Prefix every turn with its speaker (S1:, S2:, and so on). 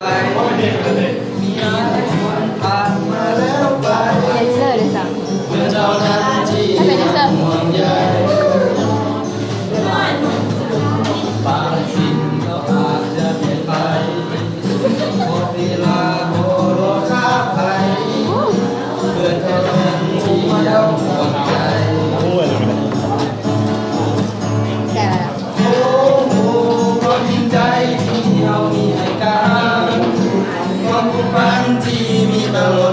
S1: มีอะไรคนผ่านมาแล้วไป
S2: แดนเซอร์ด้วยซ้ำ
S1: เมื่อเจ้าหน้าที่
S2: ถ้าเป็นแดนเซอร์
S1: ห่วงใยบางสิ่งก็อาจจะเปลี่ยนไปหมดเวลาโหรค่าภัยเพื่อนเท่านั้นที่ยังห่วงใย
S2: แต่
S1: โอ้โหความจริงใจที่เรามีให้กันความผูกพันที่มีตลอด